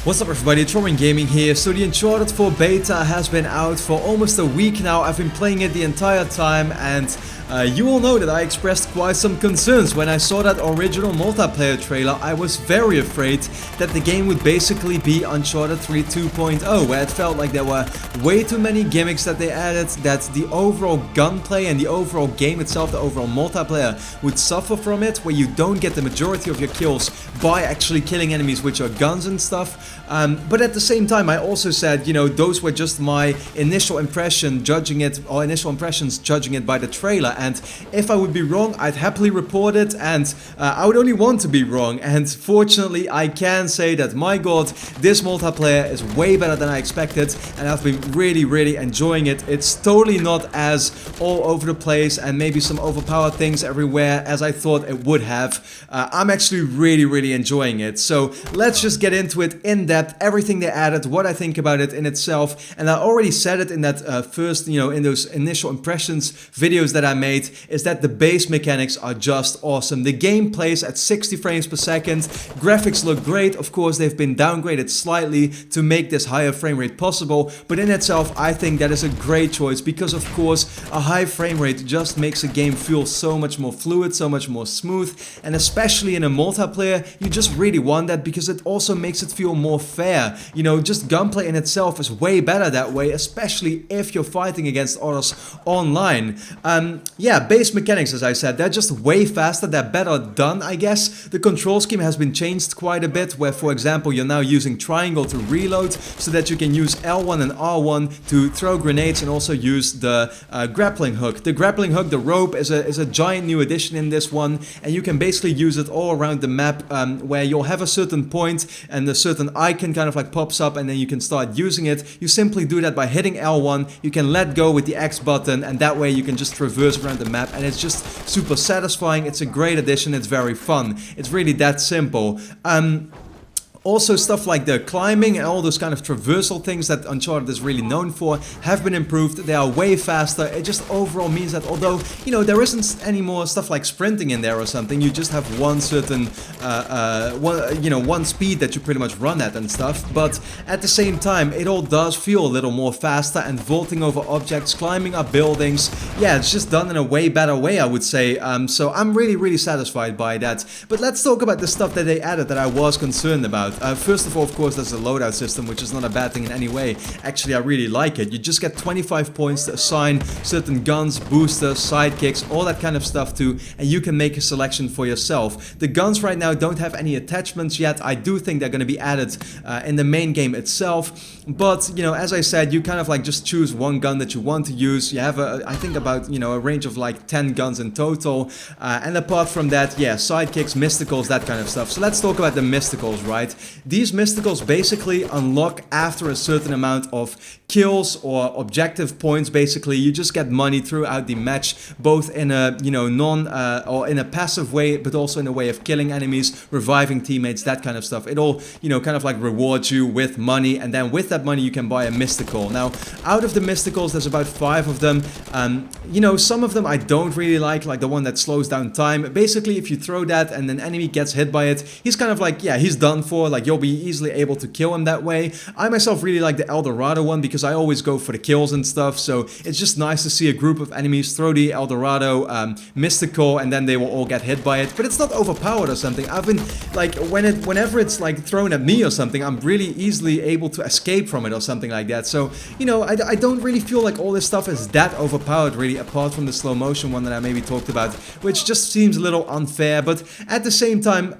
What's up everybody, it's Robin Gaming here. So the Uncharted 4 beta has been out for almost a week now. I've been playing it the entire time and you all know that I expressed quite some concerns when I saw that original multiplayer trailer. I was very afraid that the game would basically be Uncharted 3 2.0, where it felt like there were way too many gimmicks that they added, that the overall gunplay and the overall game itself, the overall multiplayer, would suffer from it, where you don't get the majority of your kills by actually killing enemies with your guns and stuff. But at the same time, I also said, you know, those were just my initial impressions judging it by the trailer, and if I would be wrong, I'd happily report it, and I would only want to be wrong. And fortunately, I can say that, my god, this multiplayer is way better than I expected, and I've been really enjoying it. It's totally not as all over the place and maybe some overpowered things everywhere as I thought it would have. I'm actually really enjoying it. So let's just get into it in depth, everything they added, what I think about it in itself. And I already said it in that first, you know, in those initial impressions videos that I made, is that the base mechanics are just awesome. The game plays at 60 frames per second, graphics look great. Of course, they've been downgraded slightly to make this higher frame rate possible, but in itself I think that is a great choice, because of course a high frame rate just makes a game feel so much more fluid, so much more smooth, and especially in a multiplayer you just really want that, because it also makes it feel more fair. You know, just gunplay in itself is way better that way, especially if you're fighting against others online. Yeah, base mechanics, as I said, they're just way faster, they're better done, I guess. The control scheme has been changed quite a bit, where for example you're now using triangle to reload, so that you can use L1 and R1 to throw grenades and also use the grappling hook. The grappling hook, the rope, is a giant new addition in this one, and you can basically use it all around the map, where you'll have a certain point and a certain icon kind of like pops up, and then you can start using it. You simply do that by hitting L1, you can let go with the X button, and that way you can just traverse around the map, and it's just super satisfying. It's a great addition, it's very fun. It's really that simple. Also, stuff like the climbing and all those kind of traversal things that Uncharted is really known for have been improved. They are way faster. It just overall means that although, you know, there isn't any more stuff like sprinting in there or something, you just have one certain, one speed that you pretty much run at and stuff. But at the same time, it all does feel a little more faster, and vaulting over objects, climbing up buildings, yeah, it's just done in a way better way, I would say. So I'm really satisfied by that. But let's talk about the stuff that they added that I was concerned about. First of all, of course, there's the loadout system, which is not a bad thing in any way. Actually, I really like it. You just get 25 points to assign certain guns, boosters, sidekicks, all that kind of stuff to, and you can make a selection for yourself. The guns right now don't have any attachments yet. I do think they're going to be added in the main game itself. But, you know, as I said, you kind of like just choose one gun that you want to use. You have, I think about, you know, a range of like 10 guns in total. And apart from that, yeah, sidekicks, mysticals, that kind of stuff. So let's talk about the mysticals, right? These mysticals basically unlock after a certain amount of kills or objective points. Basically, you just get money throughout the match, both in a, you know, or in a passive way, but also in a way of killing enemies, reviving teammates, that kind of stuff. It all, you know, kind of like rewards you with money, and then with that money you can buy a mystical. Now, out of the mysticals, there's about 5 of them. You know, some of them I don't really like the one that slows down time. Basically, if you throw that and an enemy gets hit by it, he's kind of like, yeah, he's done for. Like, you'll be easily able to kill him that way. I myself really like the Eldorado one, because I always go for the kills and stuff, so it's just nice to see a group of enemies throw the Eldorado mystical, and then they will all get hit by it. But it's not overpowered or something. I've been like, whenever it's like thrown at me or something, I'm really easily able to escape from it or something like that. So, you know, I don't really feel like all this stuff is that overpowered really, apart from the slow motion one that I maybe talked about, which just seems a little unfair. But at the same time,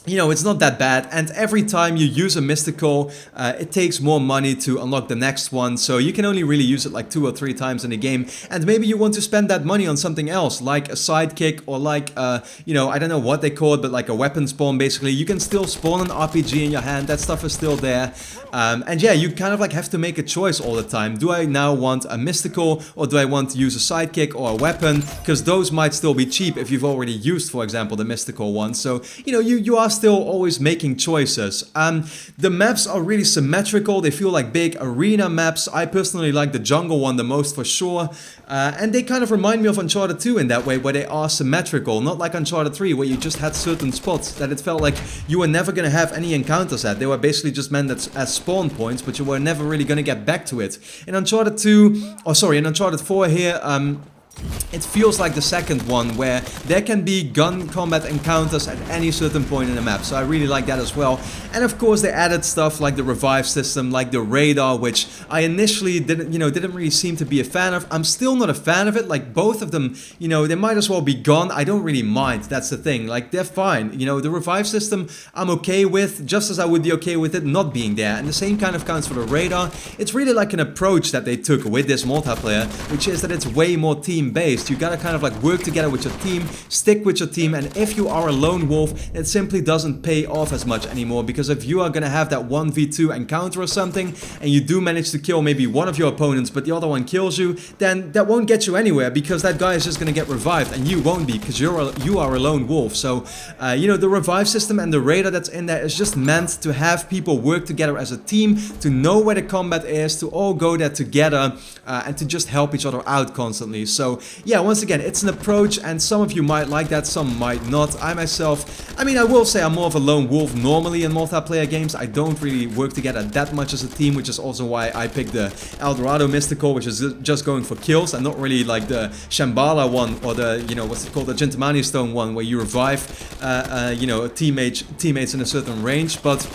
you know, it's not that bad, and every time you use a mystical, it takes more money to unlock the next one, so you can only really use it like 2 or 3 times in a game, and maybe you want to spend that money on something else, like a sidekick, or like, you know, I don't know what they call it, but like a weapon spawn. Basically, you can still spawn an RPG in your hand, that stuff is still there, and yeah, you kind of like have to make a choice all the time. Do I now want a mystical, or do I want to use a sidekick or a weapon? Because those might still be cheap if you've already used, for example, the mystical one. So, you know, you are still always making choices. The maps are really symmetrical, they feel like big arena maps. I personally like the jungle one the most for sure. And they kind of remind me of Uncharted 2 in that way, where they are symmetrical, not like Uncharted 3 where you just had certain spots that it felt like you were never going to have any encounters at. They were basically just meant as spawn points, but you were never really going to get back to it. In Uncharted 2, in Uncharted 4 here, it feels like the second one where there can be gun combat encounters at any certain point in the map, so I really like that as well. And of course they added stuff like the revive system, like the radar, which I initially didn't really seem to be a fan of. I'm still not a fan of it. Like both of them, they might as well be gone. I don't really mind, that's the thing. Like they're fine. The revive system I'm okay with, just as I would be okay with it not being there. And the same kind of counts for the radar. It's really like an approach that they took with this multiplayer, which is that it's way more team based. You gotta kind of like work together with your team, stick with your team, and if you are a lone wolf, it simply doesn't pay off as much anymore, because if you are gonna have that 1v2 encounter or something, and you do manage to kill maybe one of your opponents, but the other one kills you, then that won't get you anywhere, because that guy is just gonna get revived, and you won't be, because you are a lone wolf. So, the revive system and the radar that's in there is just meant to have people work together as a team, to know where the combat is, to all go there together, and to just help each other out constantly. So yeah, once again, it's an approach, and some of you might like that, some might not. I will say I'm more of a lone wolf normally in multiplayer games. I don't really work together that much as a team, which is also why I picked the El Dorado Mystical, which is just going for kills, and not really like the Shambhala one, or the, what's it called, the Gentamani Stone one, where you revive, teammates in a certain range. But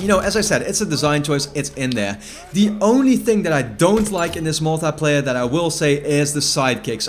as I said, it's a design choice, it's in there. The only thing that I don't like in this multiplayer that I will say is the sidekicks.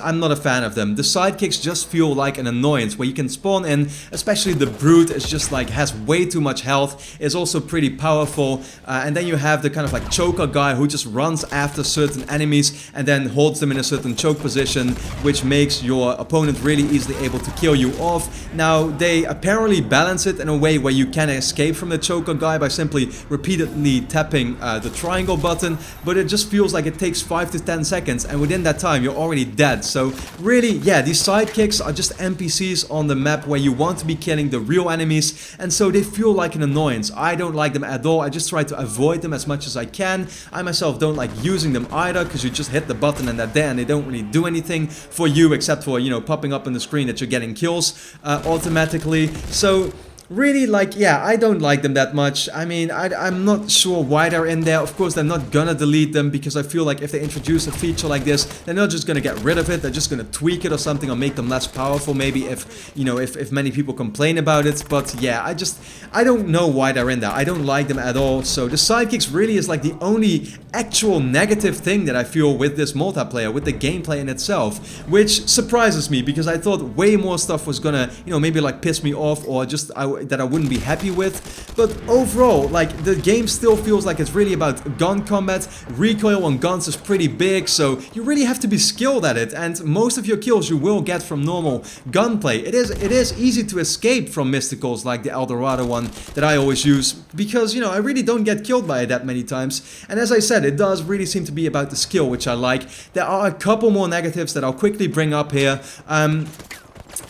I'm not a fan of them. The sidekicks just feel like an annoyance, where you can spawn in, especially the Brute is just like, has way too much health, is also pretty powerful, and then you have the kind of like choker guy who just runs after certain enemies and then holds them in a certain choke position, which makes your opponent really easily able to kill you off. Now, they apparently balance it in a way where you can escape from the choker guy by simply repeatedly tapping the triangle button, but it just feels like it takes 5 to 10 seconds, and within that time you're already dead. So really, yeah, these sidekicks are just NPCs on the map where you want to be killing the real enemies, and so they feel like an annoyance. I don't like them at all. I just try to avoid them as much as I can. I myself don't like using them either, because you just hit the button and they're there, and they don't really do anything for you except for, popping up on the screen that you're getting kills automatically. So really, I don't like them that much. I'm not sure why they're in there. Of course, they're not gonna delete them, because I feel like if they introduce a feature like this, they're not just gonna get rid of it. They're just gonna tweak it or something, or make them less powerful, maybe, if many people complain about it. But yeah, I don't know why they're in there. I don't like them at all. So the sidekicks really is like the only actual negative thing that I feel with this multiplayer, with the gameplay in itself, which surprises me, because I thought way more stuff was gonna, maybe like piss me off, or just that I wouldn't be happy with. But overall, the game still feels like it's really about gun combat. Recoil on guns is pretty big, so you really have to be skilled at it, and most of your kills you will get from normal gunplay. It is easy to escape from mysticals like the El Dorado one that I always use, because I really don't get killed by it that many times. And as I said, it does really seem to be about the skill, which I like. There are a couple more negatives that I'll quickly bring up here.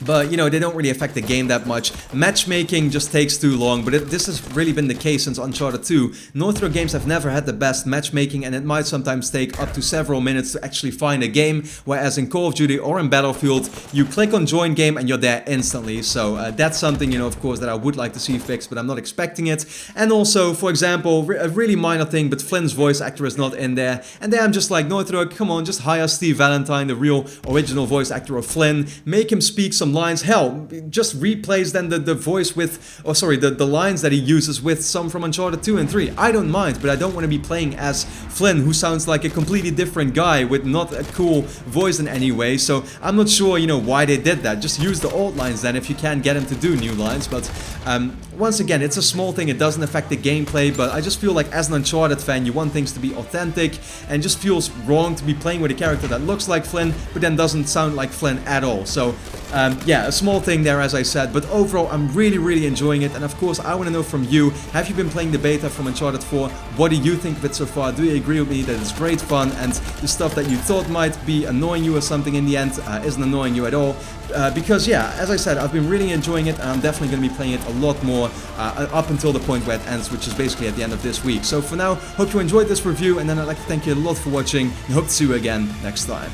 But, they don't really affect the game that much. Matchmaking just takes too long, but this has really been the case since Uncharted 2. Naughty Dog games have never had the best matchmaking, and it might sometimes take up to several minutes to actually find a game, whereas in Call of Duty or in Battlefield, you click on join game and you're there instantly. So that's something, of course, that I would like to see fixed, but I'm not expecting it. And also, for example, a really minor thing, but Flynn's voice actor is not in there. And there I'm just like, Naughty Dog, come on, just hire Steve Valentine, the real original voice actor of Flynn. Make him speak some lines. Hell, just replace then the voice with, the lines that he uses with some from Uncharted 2 and 3. I don't mind, but I don't want to be playing as Flynn, who sounds like a completely different guy with not a cool voice in any way. So I'm not sure, why they did that. Just use the old lines then if you can get him to do new lines. But once again, it's a small thing. It doesn't affect the gameplay, but I just feel like as an Uncharted fan, you want things to be authentic, and just feels wrong to be playing with a character that looks like Flynn, but then doesn't sound like Flynn at all. So Yeah, a small thing there, as I said, but overall I'm really enjoying it. And of course I want to know from you, have you been playing the beta from Uncharted 4? What do you think of it so far? Do you agree with me that it's great fun and the stuff that you thought might be annoying you or something in the end isn't annoying you at all? Because yeah, as I said, I've been really enjoying it, and I'm definitely going to be playing it a lot more up until the point where it ends, which is basically at the end of this week. So for now, hope you enjoyed this review, and then I'd like to thank you a lot for watching, and hope to see you again next time.